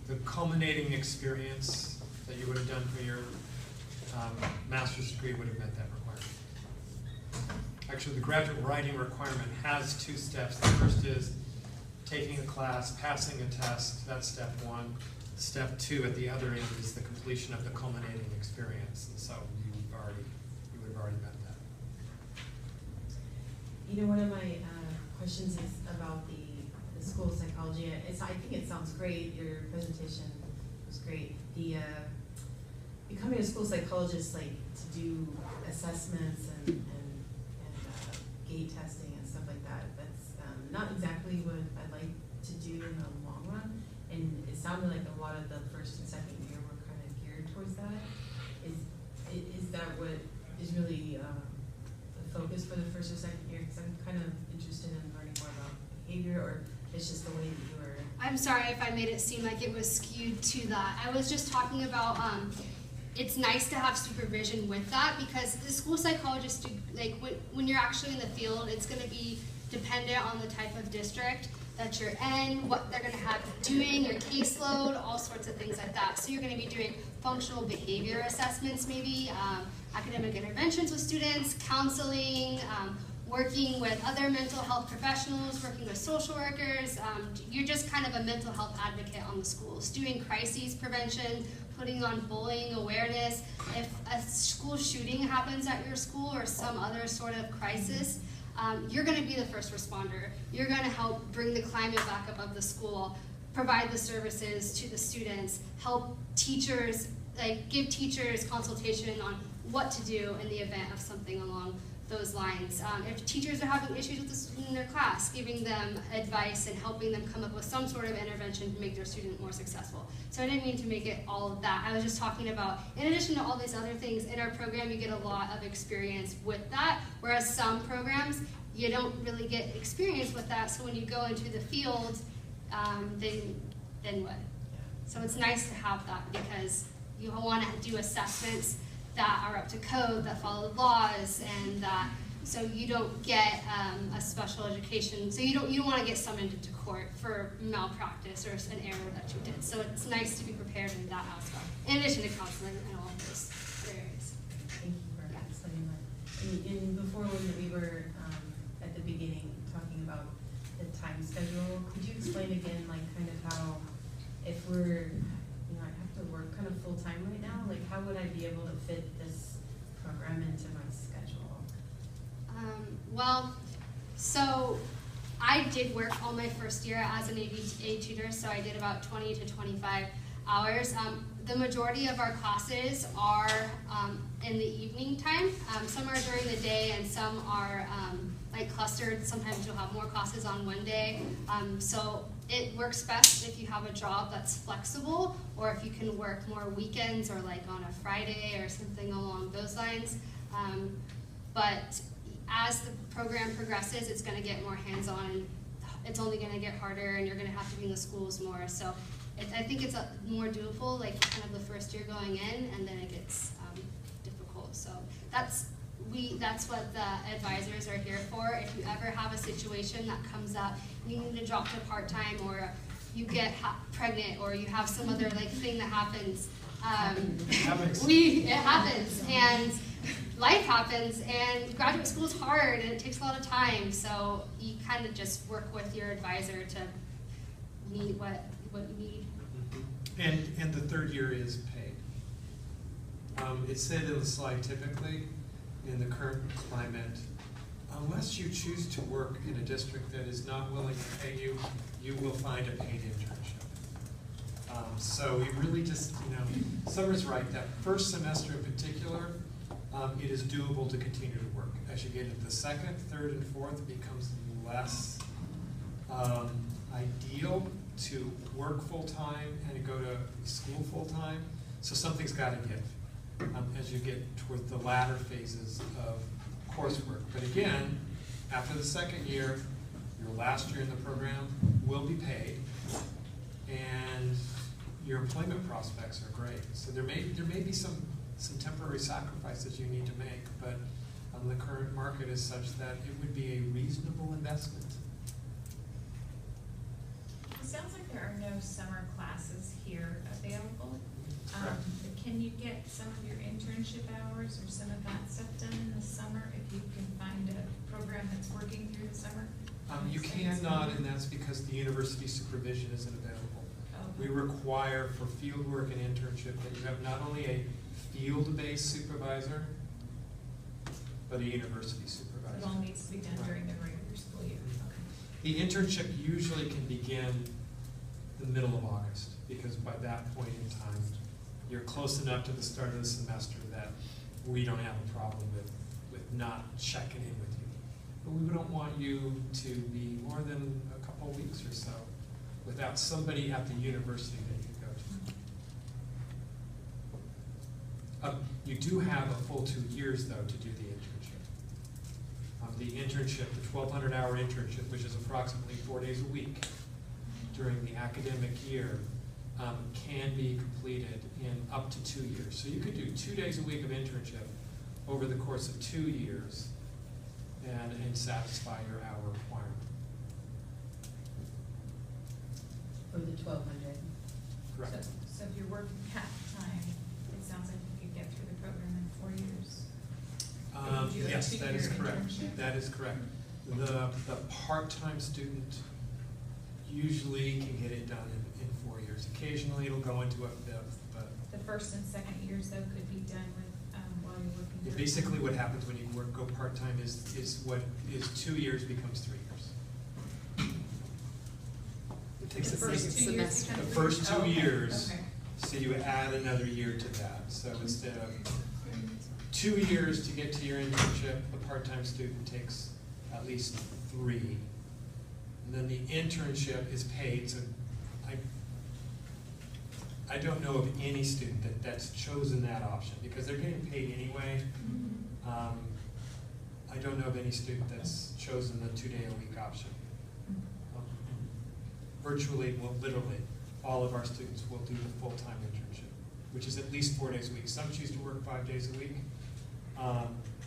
the culminating experience that you would have done for your master's degree would have met that requirement. Actually, the graduate writing requirement has 2 steps. The first is taking a class, passing a test. That's step 1. Step 2 at the other end is the completion of the culminating experience, and so you would have already met that. You know, one of my questions is about the school psychology. I think it sounds great. Your presentation was great. The becoming a school psychologist, like to do assessments and gate testing and stuff like that. That's not exactly what I'd like to do in the long run. And it sounded like a lot of the first and second year were kind of geared towards that. Is that what is really the focus for the first or second year? Because I'm kind of interested in learning more about behavior, or it's just the way that you were. I'm sorry if I made it seem like it was skewed to that. I was just talking about it's nice to have supervision with that, because the school psychologists do, like when you're actually in the field, it's going to be dependent on the type of district that you're in, what they're going to have doing, your caseload, all sorts of things like that. So you're going to be doing functional behavior assessments, maybe academic interventions with students, counseling, working with other mental health professionals, working with social workers. You're just kind of a mental health advocate on the schools, doing crises prevention, putting on bullying awareness. If a school shooting happens at your school or some other sort of crisis, you're going to be the first responder. You're going to help bring the climate back up of the school, provide the services to the students, help teachers, like give teachers consultation on what to do in the event of something along those lines. If teachers are having issues with the student in their class, giving them advice and helping them come up with some sort of intervention to make their student more successful. So I didn't mean to make it all of that. I was just talking about, in addition to all these other things, in our program you get a lot of experience with that, whereas some programs, you don't really get experience with that, so when you go into the field, then what? So it's nice to have that, because you want to do assessments that are up to code, that follow laws, and that so you don't get a special education. So you don't want to get summoned into court for malpractice or an error that you did. So it's nice to be prepared in that aspect, in addition to counseling and all of those areas. Thank you for explaining that. And before when we were at the beginning talking about the time schedule, could you explain again, like kind of how if we're, you know, I have to work kind of full-time right now, like how would I be able to fit this program into my schedule? Well, so I did work all my first year as an ABA tutor, so I did about 20 to 25 hours. The majority of our classes are in the evening time. Some are during the day and some are like clustered. Sometimes you'll have more classes on one day. So it works best if you have a job that's flexible, or if you can work more weekends or like on a Friday or something along those lines. But as the program progresses, it's going to get more hands-on, and it's only going to get harder, and you're going to have to be in the schools more. So I think it's more doable, like kind of the first year going in, and then it gets difficult. So that's what the advisors are here for. If you ever have a situation that comes up, you need to drop to part-time, or you get pregnant, or you have some other like thing that happens. It happens, and life happens, and graduate school is hard, and it takes a lot of time. So you kind of just work with your advisor to meet what you need. And the third year is paid. It said in the slide, typically, in the current climate, unless you choose to work in a district that is not willing to pay you, you will find a paid internship. So you really just, you know, Summer's right, that first semester in particular, it is doable to continue to work. As you get into the second, third, and fourth, it becomes less ideal to work full-time and go to school full-time. So something's got to give as you get toward the latter phases of coursework. But again, after the second year, your last year in the program will be paid, and your employment prospects are great. So there may be some temporary sacrifices you need to make, but the current market is such that it would be a reasonable investment. It sounds like there are no summer classes here available. Can you get some of your internship hours or some of that stuff done in the summer if you can find a program that's working through the summer? You cannot, and that's because the university supervision isn't available. We require for field work and internship that you have not only a field-based supervisor, but a university supervisor. It all needs to be done during the regular school year. Okay. The internship usually can begin the middle of August, because by that point in time, you're close enough to the start of the semester that we don't have a problem with not checking in with you. But we don't want you to be more than a couple of weeks or so without somebody at the university that you can go to. You do have a full 2 years, though, to do the internship. The internship, the 1,200-hour internship, which is approximately 4 days a week during the academic year, can be completed in up to 2 years. So you could do 2 days a week of internship over the course of 2 years and satisfy your hour requirement. For the 1,200. Correct. So if you're working half-time, it sounds like you could get through the program in 4 years. Yes, that is correct. That is correct. The part-time student usually can get it done in 4 years. Occasionally it'll go into a fifth, but The first and second years, though, could be done with while you're working. basically what happens when you go part-time is what is 2 years becomes 3 years. It takes The first 2 years the becomes first 2 okay, years, okay. so you add another year to that. So instead of 2 years to get to your internship, the part-time student takes at least 3. And then the internship is paid, so I don't know of any student that's chosen that option, because they're getting paid anyway. I don't know of any student that's chosen the 2-day-a-week option. Virtually, well, literally, all of our students will do the full-time internship, which is at least 4 days a week. Some choose to work 5 days a week.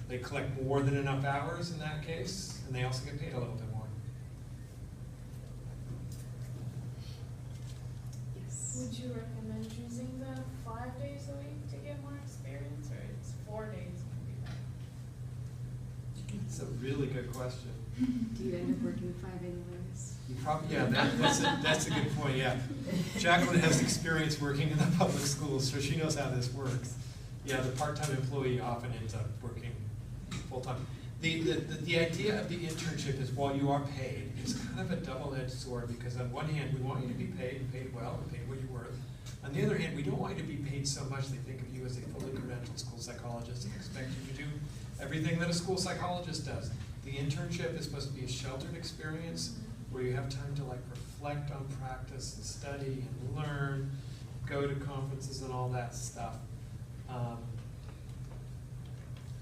They collect more than enough hours in that case, and they also get paid a little bit more. Yes. Would you recommend choosing the 5 days a week to get more experience, or it's 4 days would be better? That's a really good question. Do you end up working 5 anyways? You probably, yeah, that's a good point, yeah. Jacqueline has experience working in the public schools, so she knows how this works. Yeah, the part-time employee often ends up working full-time. The idea of the internship is while you are paid, it's kind of a double-edged sword because on one hand, we want you to be paid well, and paid what you're worth. On the other hand, we don't want you to be paid so much they think of you as a fully credentialed school psychologist and expect you to do everything that a school psychologist does. The internship is supposed to be a sheltered experience where you have time to like reflect on practice and study and learn, go to conferences and all that stuff.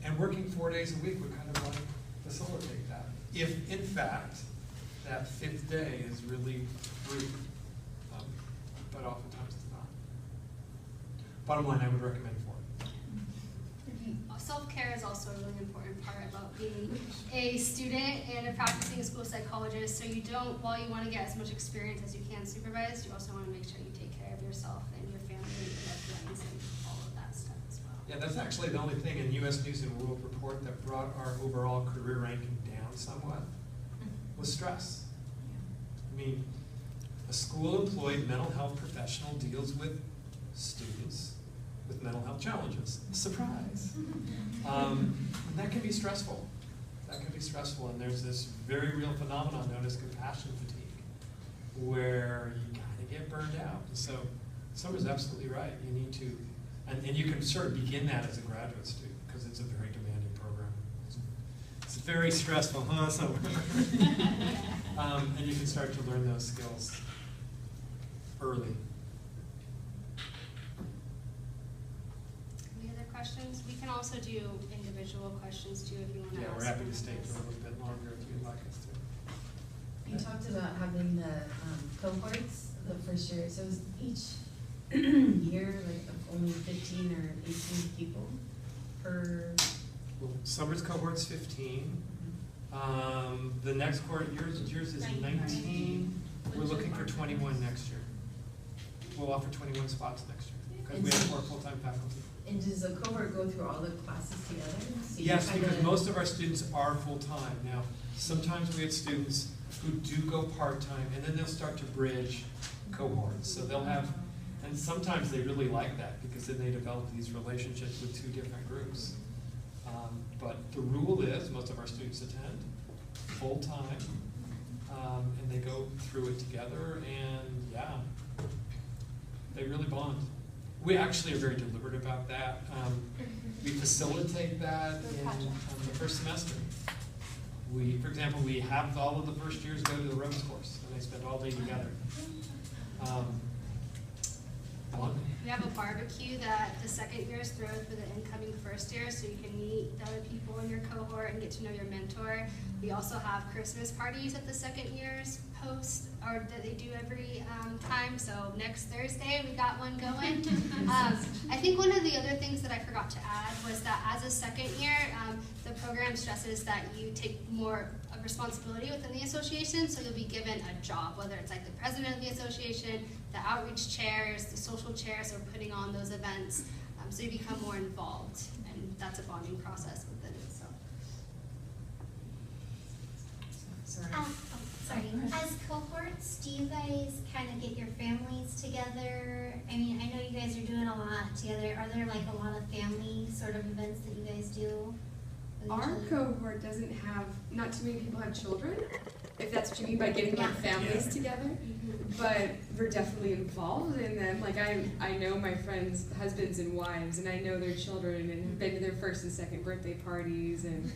And working 4 days a week would kind of like facilitate that. If, in fact, that 5th day is really free, but oftentimes it's not. Bottom line, I would recommend 4. Self-care is also a really important part about being a student and a practicing school psychologist. So you don't, while you want to get as much experience as you can supervised, you also want to make sure you take care of yourself and your family and your friends and all of that stuff as well. Yeah, that's actually the only thing in U.S. News and World Report that brought our overall career ranking down somewhat was stress. I mean, a school-employed mental health professional deals with students with mental health challenges. Surprise. And that can be stressful. That can be stressful, and there's this very real phenomenon known as compassion fatigue, where you kind of get burned out. And so Summer's absolutely right. You need to, and you can sort of begin that as a graduate student, because it's a very demanding program. It's very stressful, huh, Summer? And you can start to learn those skills early. Questions? We can also do individual questions too if you want to ask. Yeah, we're happy to stay for a little bit longer if you'd like us to. You talked about having the cohorts the first year, so is each year like only 15 or 18 people per? Well, summer's cohort's 15. The next cohort, yours is 19. We're looking for 21 next year. We'll offer 21 spots next year because we have more full-time faculty. And does the cohort go through all the classes together? So yes, because most of our students are full-time. Now, sometimes we have students who do go part-time, and then they'll start to bridge cohorts. So they'll have, and sometimes they really like that because then they develop these relationships with 2 different groups. But the rule is most of our students attend full-time, and they go through it together, and yeah, they really bond. We actually are very deliberate about that. We facilitate that in the first semester. For example, we have all of the first years go to the ropes course, and they spend all day together. We have a barbecue that the second years throw for the incoming first year, so you can meet the other people in your cohort and get to know your mentor. We also have Christmas parties at the second years post, or that they do every time. So next Thursday we got one going. I think one of the other things that I forgot to add was that as a second year, the program stresses that you take more responsibility within the association, so you'll be given a job, whether it's like the president of the association, the outreach chairs, the social chairs, or putting on those events. So you become more involved, and that's a bonding process within itself. Sorry. As cohorts, do you guys kind of get your families together? I mean, I know you guys are doing a lot together. Are there like a lot of family sort of events that you guys do? Our cohort doesn't have, not too many people have children, if that's what you mean by getting our families together. But we're definitely involved in them. Like I know my friends' husbands and wives, and I know their children, and have been to their first and second birthday parties, and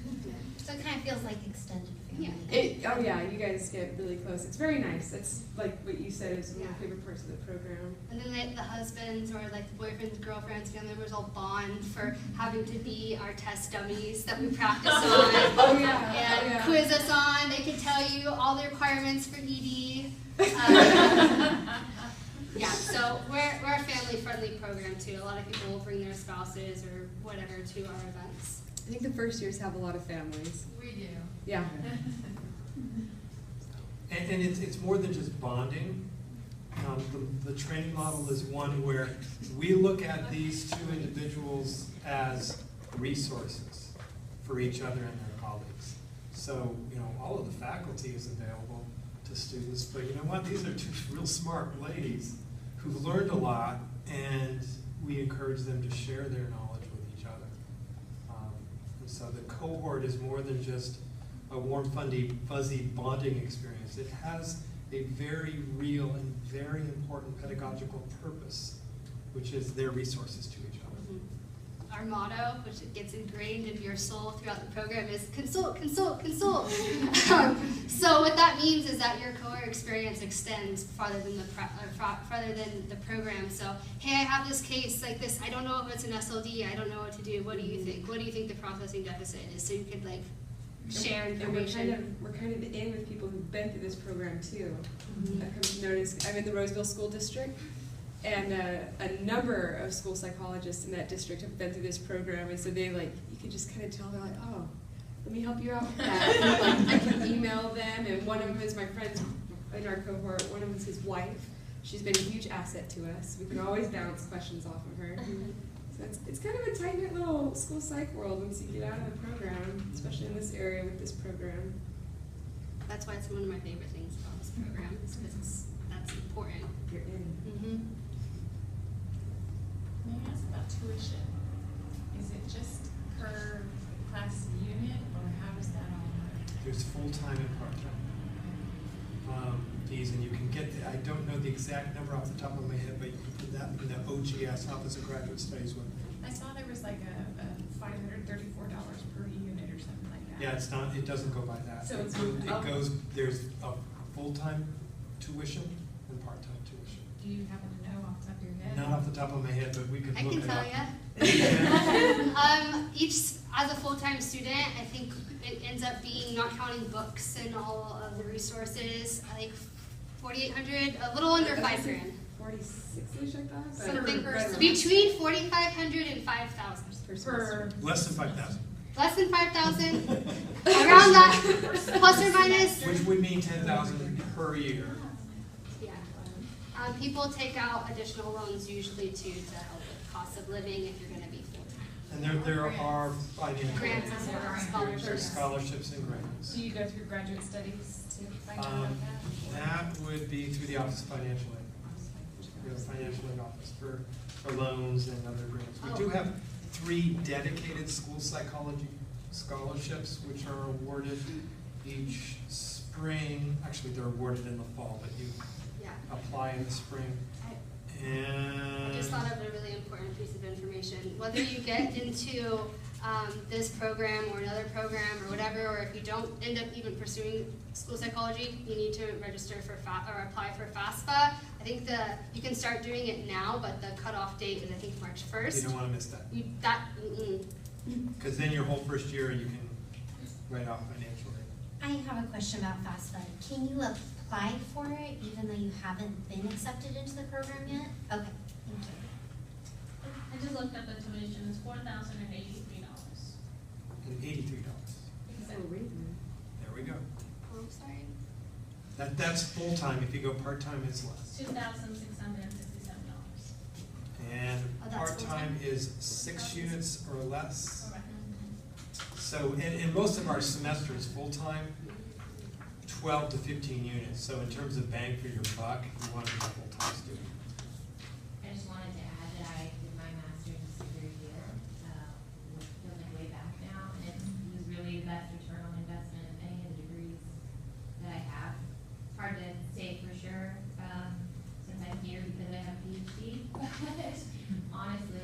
so it kind of feels like extended family. Oh yeah, you guys get really close. It's very nice. That's like what you said is one of my favorite parts of the program. And then the husbands or like the boyfriends, girlfriends, family members all bond for having to be our test dummies that we practice on. And quiz us on. They can tell you all the requirements for ED. Yeah, so we're a family-friendly program too. A lot of people will bring their spouses or whatever to our events. I think the first years have a lot of families. We do. Yeah. And it's more than just bonding. The training model is one where we look at these 2 individuals as resources for each other and their colleagues. So, you know, all of the faculty is available to students, but you know what? These are two real smart ladies who've learned a lot, and we encourage them to share their knowledge with each other. And so the cohort is more than just a warm, fuzzy bonding experience. It has a very real and very important pedagogical purpose, which is their resources to each other. Our motto, which gets ingrained into your soul throughout the program, is consult, consult, consult. So what that means is that your cohort experience extends farther than the program. So, hey, I have this case like this. I don't know if it's an SLD. I don't know what to do. What do you think? What do you think the processing deficit is? So you could like share information. And we're kind of in with people who've been through this program too. I've come to notice. I'm in the Roseville School District. And a number of school psychologists in that district have been through this program, and so they you can just kind of tell, they're like, oh, let me help you out with that. And, I can email them, and one of them is my friend in our cohort, one of them is his wife. She's been a huge asset to us. We can always bounce questions off of her. So it's kind of a tight-knit little school psych world once you get out of the program, especially in this area with this program. That's why it's one of my favorite things about this program, is because that's important. You're in. May I ask about tuition? Is it just per class unit, or how does that all work? There's full-time and part-time fees, and you can get, I don't know the exact number off the top of my head, but you can put that in the OGS, Office of Graduate Studies webpage. I saw there was like a $534 per unit or something like that. Yeah, it's not, it doesn't go by that. So it's it goes, there's a full-time tuition and part-time tuition. Do you happen to know off the top of your head? Not off the top of my head, but we could I look can it tell up. you. Each, as a full-time student, I think it ends up being, not counting books and all of the resources, like $4,800, a little under $5,000. 46-ish, I thought. Something between 4,500 and 5,000 per Less than 5,000. Less than 5,000, around that, plus or minus. Which would mean 10,000 per year. Yeah. People take out additional loans usually too to help with cost of living if you're going to be full-time. And there are financial Grants as well, scholarships and grants. Do you go through graduate studies to find out about that? That would be through the Office of Financial Aid. We have a financial aid office for loans and other grants. We do have 3 dedicated school psychology scholarships, which are awarded each spring. Actually, they're awarded in the fall, but you apply in the spring. And I just thought of a really important piece of information. Whether you get into this program or another program or whatever, or if you don't end up even pursuing school psychology, you need to register for or apply for FAFSA. I think you can start doing it now, but the cutoff date is I think March 1st. you don't want to miss that. Because then your whole first year you can write off financially. I have a question about FAFSA. Can you apply for it even though you haven't been accepted into the program yet? Okay, thank you. I just looked up the tuition, it's $4,083. And $83. There we go. Oh, I'm sorry. That's full-time. If you go part-time, it's less. $2,667. And Oh, that's part-time is 6 units or less. So, and most of our semesters, full-time, 12 to 15 units. So in terms of bang for your buck, you want to be a full-time student. I just wanted to add that I did my master's degree here, way back now, and it was really the best return on investment of any of the degrees that I have. It's hard to say for sure, since I'm here because I have a PhD, but honestly,